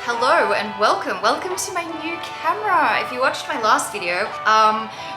Hello and welcome to my new camera. If you watched my last video,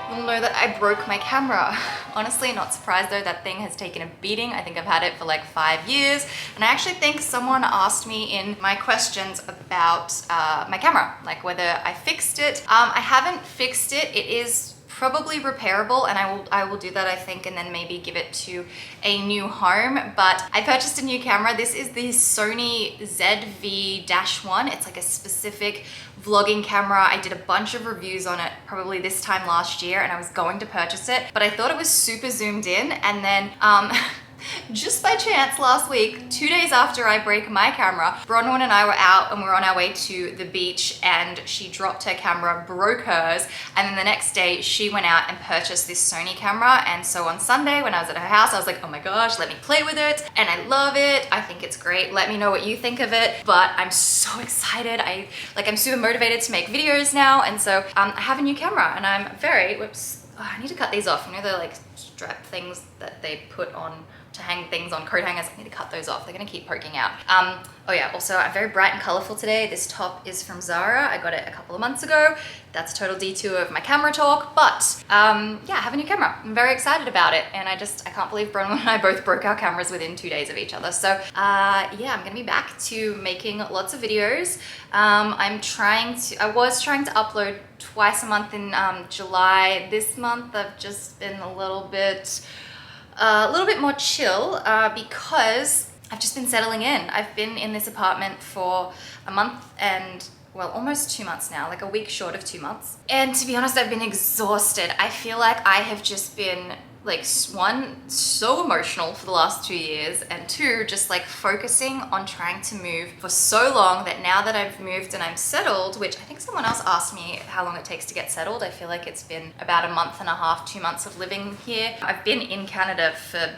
you'll know that I broke my camera. Honestly, not surprised though, that thing has taken a beating. I think I've had it for like 5 years, and I actually think someone asked me in my questions about my camera, like whether I fixed it. I haven't fixed it. It is probably repairable, and I will do that, I think, and then maybe give it to a new home. But I purchased a new camera. This is the Sony ZV-1. It's like a specific vlogging camera. I did a bunch of reviews on it probably this time last year, and I was going to purchase it, but I thought it was super zoomed in, and then just by chance last week, 2 days after I break my camera, Bronwyn and I were out and we were on our way to the beach, and she dropped her camera, broke hers, and then the next day she went out and purchased this Sony camera. And so on Sunday when I was at her house, I was like, oh my gosh, let me play with it, and I love it. I think it's great. Let me know what you think of it. But I'm so excited. I'm super motivated to make videos now, and so I have a new camera, and I'm very, whoops, oh, I need to cut these off. You know the like strap things that they put on to hang things on coat hangers? I need to cut those off. They're gonna keep poking out. Oh yeah, also I'm very bright and colorful today. This top is from Zara. I got it a couple of months ago. That's a total detour of my camera talk, but yeah, I have a new camera. I'm very excited about it, and I can't believe Bronwyn and I both broke our cameras within 2 days of each other. So yeah, I'm gonna be back to making lots of videos. I was trying to upload twice a month in July. This month I've just been a little bit more chill because I've just been settling in. I've been in this apartment for a month and, well, almost 2 months now, like a week short of 2 months. And to be honest, I've been exhausted. I feel like I have just been like, one, so emotional for the last 2 years, and two, just like focusing on trying to move for so long that now that I've moved and I'm settled, which I think someone else asked me how long it takes to get settled. I feel like it's been about a month and a half, 2 months of living here. I've been in Canada for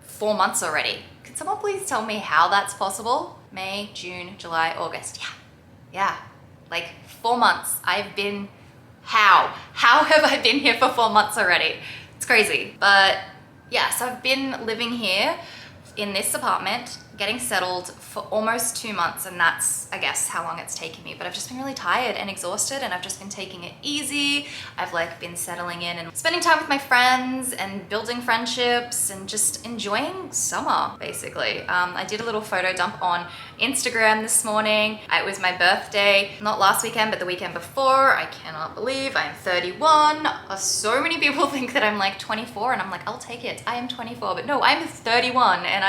4 months already. Could someone please tell me how that's possible? May, June, July, August. Yeah, like 4 months. How have I been here for 4 months already? It's crazy. But yeah, so I've been living here in this apartment, getting settled for almost 2 months, and that's, I guess, how long it's taken me. But I've just been really tired and exhausted, and I've just been taking it easy. I've like been settling in and spending time with my friends and building friendships and just enjoying summer, basically. I did a little photo dump on Instagram this morning. It was my birthday, not last weekend, but the weekend before. I cannot believe I'm 31. So many people think that I'm like 24, and I'm like, I'll take it. I am 24, but no, I'm 31, and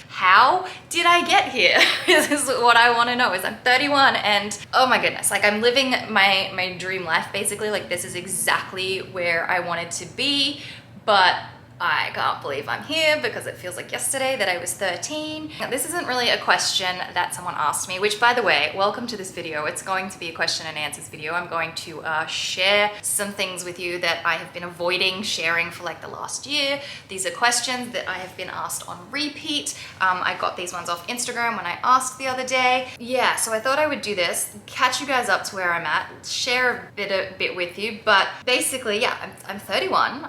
how did I get here? This is what I want to know. Is I'm 31, and oh my goodness, like I'm living my dream life basically. Like this is exactly where I wanted to be, but I can't believe I'm here because it feels like yesterday that I was 13. Now, this isn't really a question that someone asked me, which, by the way, welcome to this video. It's going to be a question and answers video. I'm going to share some things with you that I have been avoiding sharing for like the last year. These are questions that I have been asked on repeat. I got these ones off Instagram when I asked the other day. Yeah, so I thought I would do this, catch you guys up to where I'm at, share a bit with you. But basically, yeah, I'm 31.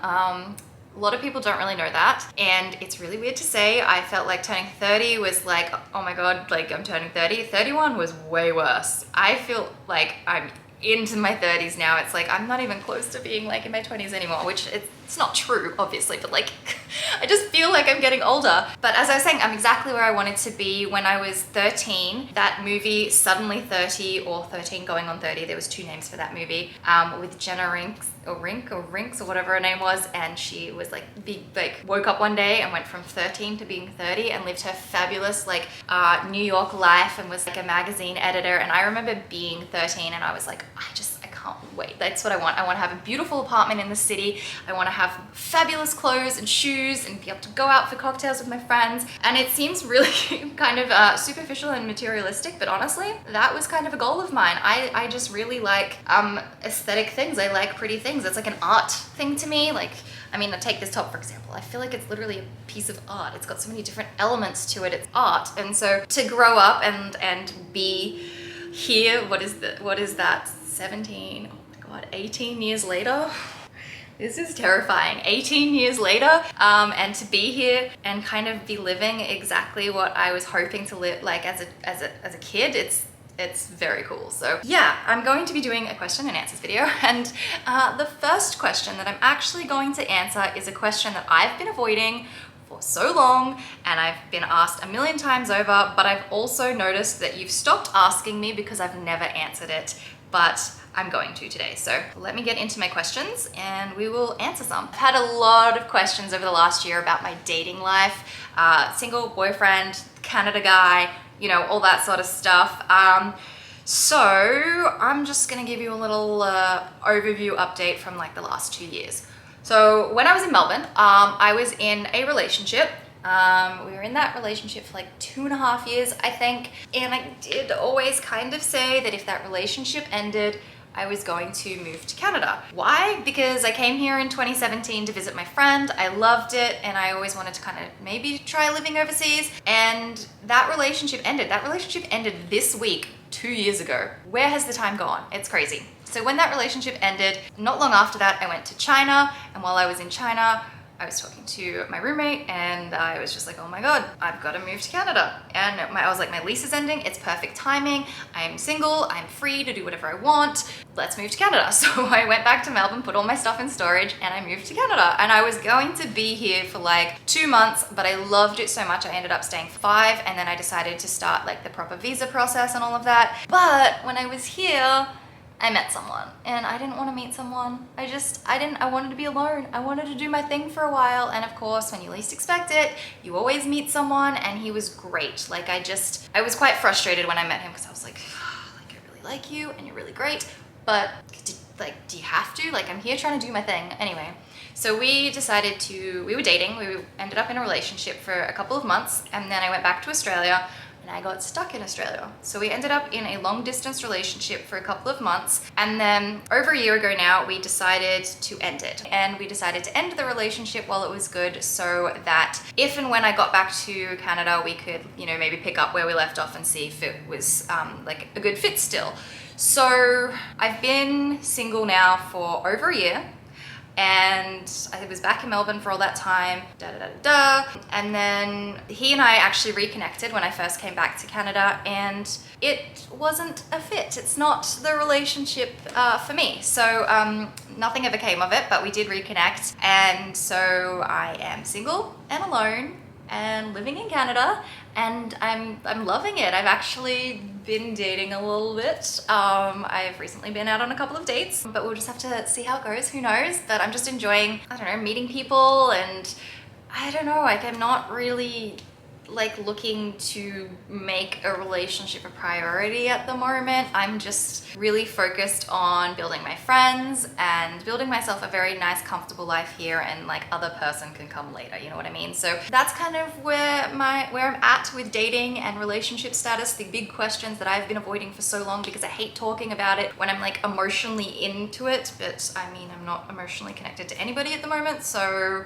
A lot of people don't really know that, and it's really weird to say. I felt like turning 30 was like, oh my god, like I'm turning 30. 31 was way worse. I feel like I'm into my 30s now. It's like I'm not even close to being like in my 20s anymore, which it's not true, obviously, but like I just feel like I'm getting older. But as I was saying, I'm exactly where I wanted to be when I was 13. That movie, Suddenly 30, or 13 Going on 30, there was 2 names for that movie, with Jenna Rinks or whatever her name was, and she was like woke up one day and went from 13 to being 30 and lived her fabulous like New York life, and was like a magazine editor. And I remember being 13 and I was like, I can't wait. That's what I want. I want to have a beautiful apartment in the city. I want to have fabulous clothes and shoes and be able to go out for cocktails with my friends. And it seems really kind of superficial and materialistic, but honestly, that was kind of a goal of mine. I just really like aesthetic things. I like pretty things. It's like an art thing to me. Like, I mean, take this top, for example. I feel like it's literally a piece of art. It's got so many different elements to it. It's art. And so to grow up and be here, what is that? 17, oh my god, 18 years later. This is terrifying. 18 years later, and to be here and kind of be living exactly what I was hoping to live like as a kid. it's very cool. So yeah, I'm going to be doing a question and answers video, and the first question that I'm actually going to answer is a question that I've been avoiding for so long, and I've been asked a million times over, but I've also noticed that you've stopped asking me because I've never answered it, but I'm going to today. So let me get into my questions and we will answer some. I've had a lot of questions over the last year about my dating life, single, boyfriend, Canada guy, you know, all that sort of stuff. So I'm just gonna give you a little overview update from like the last 2 years. So when I was in Melbourne, I was in a relationship. We were in that relationship for like 2.5 years, I think. And I did always kind of say that if that relationship ended, I was going to move to Canada. Why? Because I came here in 2017 to visit my friend. I loved it, and I always wanted to kind of maybe try living overseas. And that relationship ended. That relationship ended this week, 2 years ago. Where has the time gone? It's crazy. So when that relationship ended, not long after that, I went to China. And while I was in China, I was talking to my roommate, and I was just like, oh my God, I've got to move to Canada. And I was like, my lease is ending. It's perfect timing. I'm single. I'm free to do whatever I want. Let's move to Canada. So I went back to Melbourne, put all my stuff in storage, and I moved to Canada. And I was going to be here for like 2 months, but I loved it so much. I ended up staying 5, and then I decided to start like the proper visa process and all of that. But when I was here, I met someone, and I didn't want to meet someone. I wanted to be alone. I wanted to do my thing for a while. And of course, when you least expect it, you always meet someone, and he was great. Like I was quite frustrated when I met him because I was like, I really like you and you're really great, but do you have to? Like, I'm here trying to do my thing. Anyway, so we were dating. We ended up in a relationship for a couple of months, and then I went back to Australia, and I got stuck in Australia. So we ended up in a long distance relationship for a couple of months. And then over a year ago now, we decided to end it. And we decided to end the relationship while it was good, so that if and when I got back to Canada, we could, you know, maybe pick up where we left off and see if it was like a good fit still. So I've been single now for over a year. And I was back in Melbourne for all that time, and then he and I actually reconnected when I first came back to Canada, and it wasn't a fit. It's not the relationship for me. So nothing ever came of it, but we did reconnect, and so I am single and alone and living in Canada, and I'm loving it. I've actually been dating a little bit. I've recently been out on a couple of dates, but we'll just have to see how it goes. Who knows? But I'm just enjoying, I don't know, meeting people, and I don't know, like I'm not really like looking to make a relationship a priority at the moment. I'm just really focused on building my friends and building myself a very nice, comfortable life here, and like other person can come later, you know what I mean? So that's kind of where I'm at with dating and relationship status, the big questions that I've been avoiding for so long because I hate talking about it when I'm like emotionally into it. But I mean, I'm not emotionally connected to anybody at the moment, so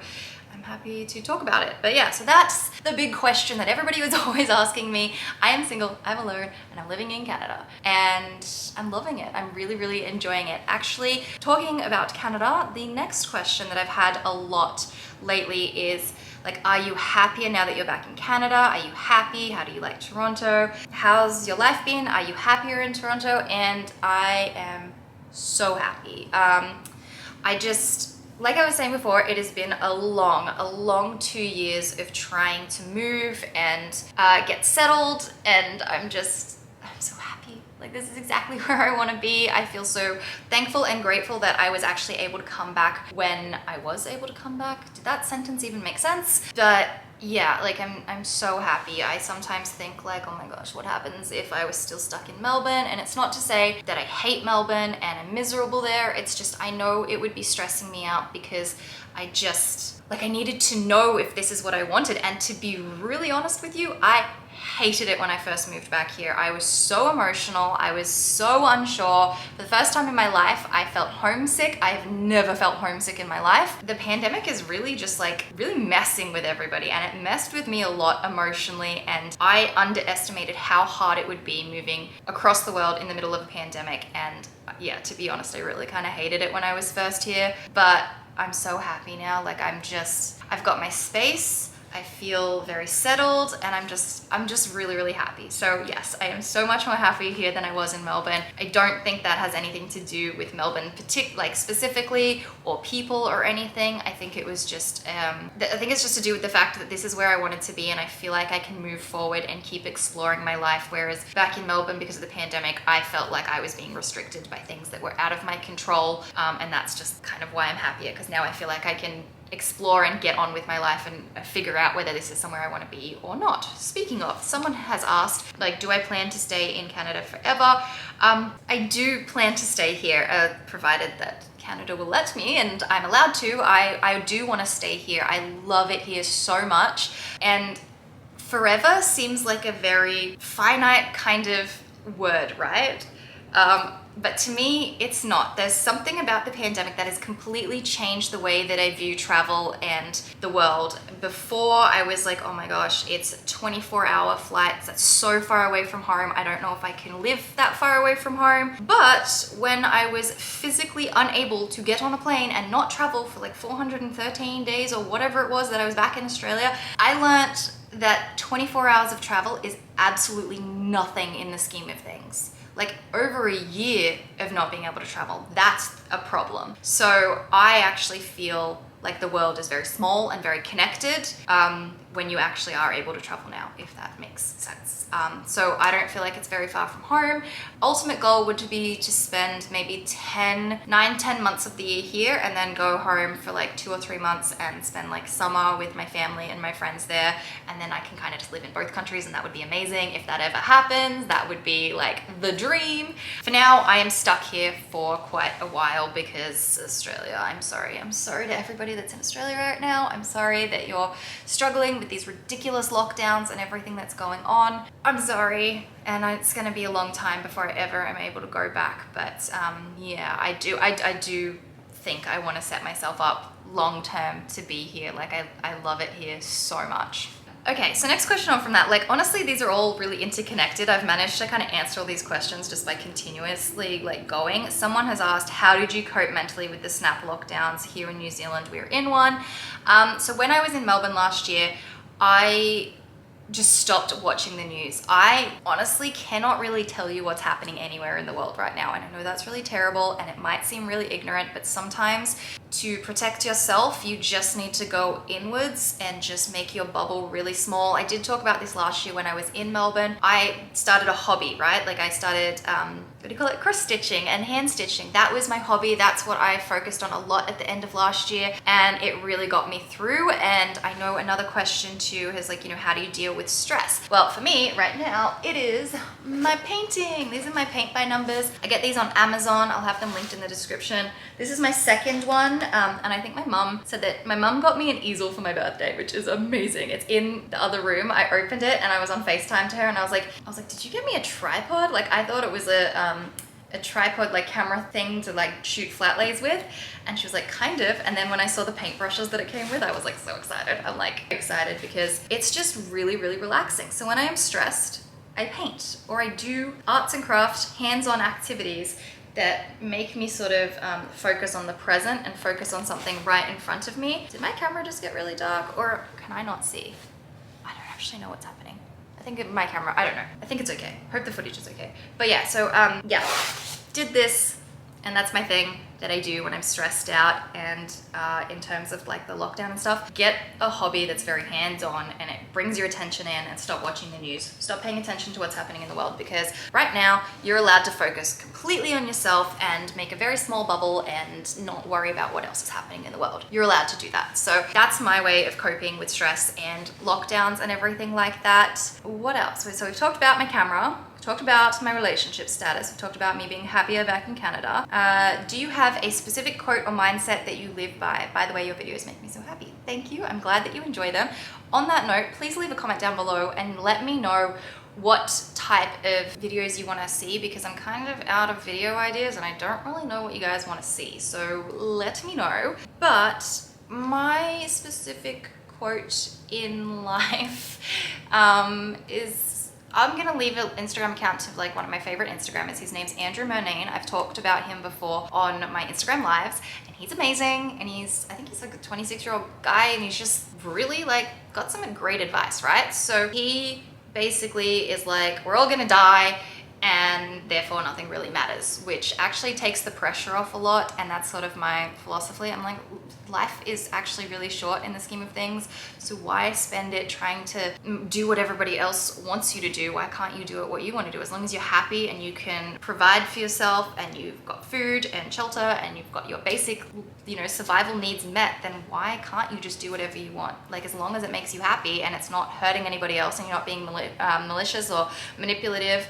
I'm happy to talk about it. But yeah, so that's the big question that everybody was always asking me. I am single, I'm alone, and I'm living in Canada, and I'm loving it. I'm really, really enjoying it. Actually, talking about Canada, the next question that I've had a lot lately is like, are you happier now that you're back in Canada? Are you happy? How do you like Toronto? How's your life been? Are you happier in Toronto? And I am so happy. Like I was saying before, it has been a long 2 years of trying to move and get settled, and I'm so happy. Like, this is exactly where I want to be. I feel so thankful and grateful that I was actually able to come back when I was able to come back. Did that sentence even make sense? But yeah, like I'm so happy. I sometimes think like, oh my gosh, what happens if I was still stuck in Melbourne? And it's not to say that I hate Melbourne and I'm miserable there. It's just, I know it would be stressing me out because I needed to know if this is what I wanted. And to be really honest with you, I hated it when I first moved back here. I was so emotional. I was so unsure. For the first time in my life, I felt homesick. I've never felt homesick in my life. The pandemic is really just like really messing with everybody, and it messed with me a lot emotionally, and I underestimated how hard it would be moving across the world in the middle of a pandemic. And yeah, to be honest, I really kind of hated it when I was first here, but I'm so happy now. Like I've got my space. I feel very settled, and I'm just really, really happy. So yes, I am so much more happy here than I was in Melbourne. I don't think that has anything to do with Melbourne like specifically, or people or anything. I think it was just, I think it's just to do with the fact that this is where I wanted to be, and I feel like I can move forward and keep exploring my life. Whereas back in Melbourne, because of the pandemic, I felt like I was being restricted by things that were out of my control. And that's just kind of why I'm happier, because now I feel like I can explore and get on with my life and figure out whether this is somewhere I want to be or not. Speaking of, someone has asked, like, do I plan to stay in Canada forever? I do plan to stay here, provided that Canada will let me and I'm allowed to. I do want to stay here. I love it here so much, and forever seems like a very finite kind of word, right? But to me, it's not. There's something about the pandemic that has completely changed the way that I view travel and the world. Before, I was like, oh my gosh, it's 24-hour flights. That's so far away from home. I don't know if I can live that far away from home. But when I was physically unable to get on a plane and not travel for like 413 days or whatever it was that I was back in Australia, I learnt that 24 hours of travel is absolutely nothing in the scheme of things. Like, over a year of not being able to travel, that's a problem. So I actually feel like the world is very small and very connected when you actually are able to travel now, if that makes sense. So I don't feel like it's very far from home. Ultimate goal would be to spend maybe 10 months of the year here, and then go home for like 2 or 3 months and spend like summer with my family and my friends there. And then I can kind of just live in both countries, and that would be amazing. If that ever happens, that would be like the dream. For now, I am stuck here for quite a while because Australia, I'm sorry to everybody that's in Australia right now. I'm sorry that you're struggling with these ridiculous lockdowns and everything that's going on. I'm sorry, and it's gonna be a long time before I ever am able to go back. But yeah, I do think I want to set myself up long term to be here. Like, I love it here so much. Okay, so next question on from that, like, honestly, these are all really interconnected. I've managed to kind of answer all these questions just by continuously like going. Someone has asked, how did you cope mentally with the snap lockdowns here in New Zealand? We're in one. So when I was in Melbourne last year, I just stopped watching the news. I honestly cannot really tell you what's happening anywhere in the world right now. And I know that's really terrible and it might seem really ignorant, but sometimes to protect yourself, you just need to go inwards and just make your bubble really small. I did talk about this last year when I was in Melbourne. I started a hobby, right? Like, I started, what do you call it? Cross stitching and hand stitching. That was my hobby. That's what I focused on a lot at the end of last year, and it really got me through. And I know another question too is like, you know, how do you deal with stress? Well, for me right now, it is my painting. These are my paint by numbers. I get these on Amazon. I'll have them linked in the description. This is my second one. And I think my mum said that my mum got me an easel for my birthday, which is amazing. It's in the other room. I opened it and I was on FaceTime to her, and I was like, did you get me a tripod? Like, I thought it was a tripod like camera thing to like shoot flat lays with. And she was like, kind of. And then when I saw the paintbrushes that it came with, I was like so excited. I'm like excited because it's just really, really relaxing. So when I am stressed, I paint, or I do arts and crafts, hands-on activities that make me sort of focus on the present and focus on something right in front of me. Did my camera just get really dark, or can I not see? I don't actually know what's happening. I think my camera, I don't know. I think it's okay. Hope the footage is okay. But yeah, so yeah, did this, and that's my thing that I do when I'm stressed out. And in terms of like the lockdown and stuff, get a hobby that's very hands-on and it brings your attention in, and stop watching the news. Stop paying attention to what's happening in the world, because right now you're allowed to focus completely on yourself and make a very small bubble and not worry about what else is happening in the world. You're allowed to do that. So that's my way of coping with stress and lockdowns and everything like that. What else? So we've talked about my camera. Talked about my relationship status. We've talked about me being happier back in Canada. Do you have a specific quote or mindset that you live by? By the way, your videos make me so happy. Thank you. I'm glad that you enjoy them. On that note, please leave a comment down below and let me know what type of videos you want to see, because I'm kind of out of video ideas and I don't really know what you guys want to see. So let me know. But my specific quote in life is, I'm gonna leave an Instagram account to like one of my favorite Instagrammers. His name's Andrew Murnane. I've talked about him before on my Instagram lives, and he's amazing. And I think he's like a 26-year-old guy, and he's just really like got some great advice, right? So he basically is like, we're all gonna die, and therefore nothing really matters, which actually takes the pressure off a lot. And that's sort of my philosophy. I'm like, life is actually really short in the scheme of things, so why spend it trying to do what everybody else wants you to do? Why can't you do what you want to do? As long as you're happy and you can provide for yourself, and you've got food and shelter, and you've got your basic, you know, survival needs met, then why can't you just do whatever you want? Like, as long as it makes you happy and it's not hurting anybody else, and you're not being malicious or manipulative,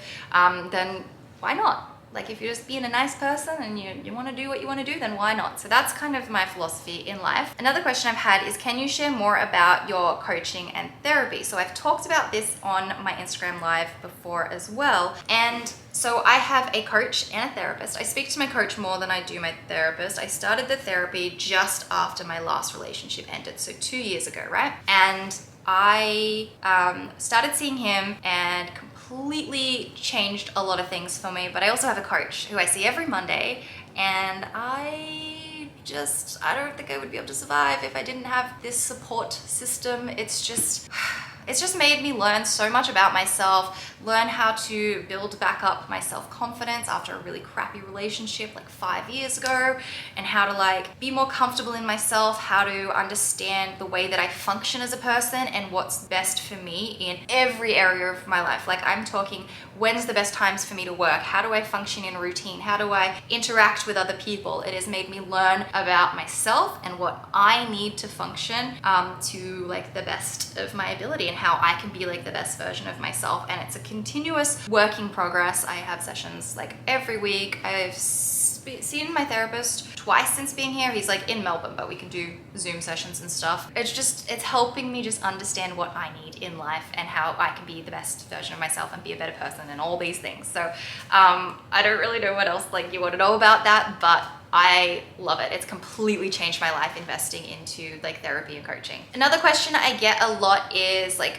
then why not? Like, if you're just being a nice person and you want to do what you want to do, then why not? So that's kind of my philosophy in life. Another question I've had is, can you share more about your coaching and therapy? So I've talked about this on my Instagram live before as well. And so I have a coach and a therapist. I speak to my coach more than I do my therapist. I started the therapy just after my last relationship ended, so 2 years ago, right? And I started seeing him and completely changed a lot of things for me. But I also have a coach who I see every Monday, and I don't think I would be able to survive if I didn't have this support system. It's just made me learn so much about myself, learn how to build back up my self-confidence after a really crappy relationship like 5 years ago, and how to like be more comfortable in myself, how to understand the way that I function as a person and what's best for me in every area of my life. Like, I'm talking, when's the best times for me to work? How do I function in a routine? How do I interact with other people? It has made me learn about myself and what I need to function to like the best of my ability, and how I can be like the best version of myself. And it's a continuous work in progress. I have sessions like every week. I've seen my therapist twice since being here. He's like in Melbourne, but we can do Zoom sessions and stuff. It's helping me just understand what I need in life and how I can be the best version of myself and be a better person and all these things. So I don't really know what else like you want to know about that, but I love it. It's completely changed my life investing into like therapy and coaching. Another question I get a lot is like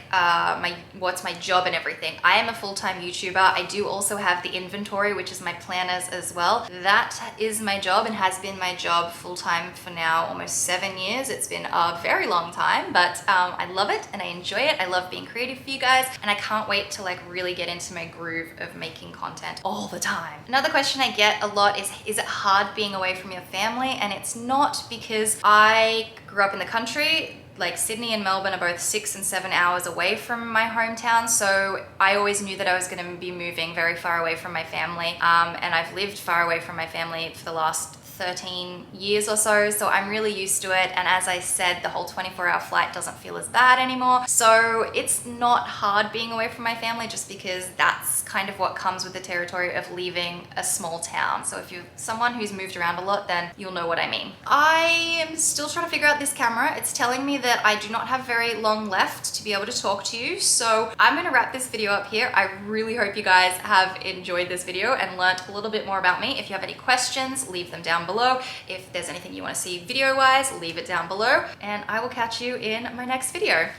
what's my job and everything. I am a full-time YouTuber. I do also have the inventory, which is my planners as well. That is my job and has been my job full-time for now almost 7 years. It's been a very long time, but I love it and I enjoy it. I love being creative for you guys, and I can't wait to like really get into my groove of making content all the time. Another question I get a lot is it hard being away from your family? And it's not, because I grew up in the country. Like, Sydney and Melbourne are both 6 and 7 hours away from my hometown, so I always knew that I was going to be moving very far away from my family, and I've lived far away from my family for the last 13 years or so I'm really used to it. And as I said, the whole 24-hour flight doesn't feel as bad anymore, so it's not hard being away from my family, just because that's kind of what comes with the territory of leaving a small town. So if you're someone who's moved around a lot, then you'll know what I mean. I am still trying to figure out this camera. It's telling me that I do not have very long left to be able to talk to you, so I'm gonna wrap this video up here. I really hope you guys have enjoyed this video and learnt a little bit more about me. If you have any questions, leave them down below. If there's anything you want to see video-wise, leave it down below, and I will catch you in my next video.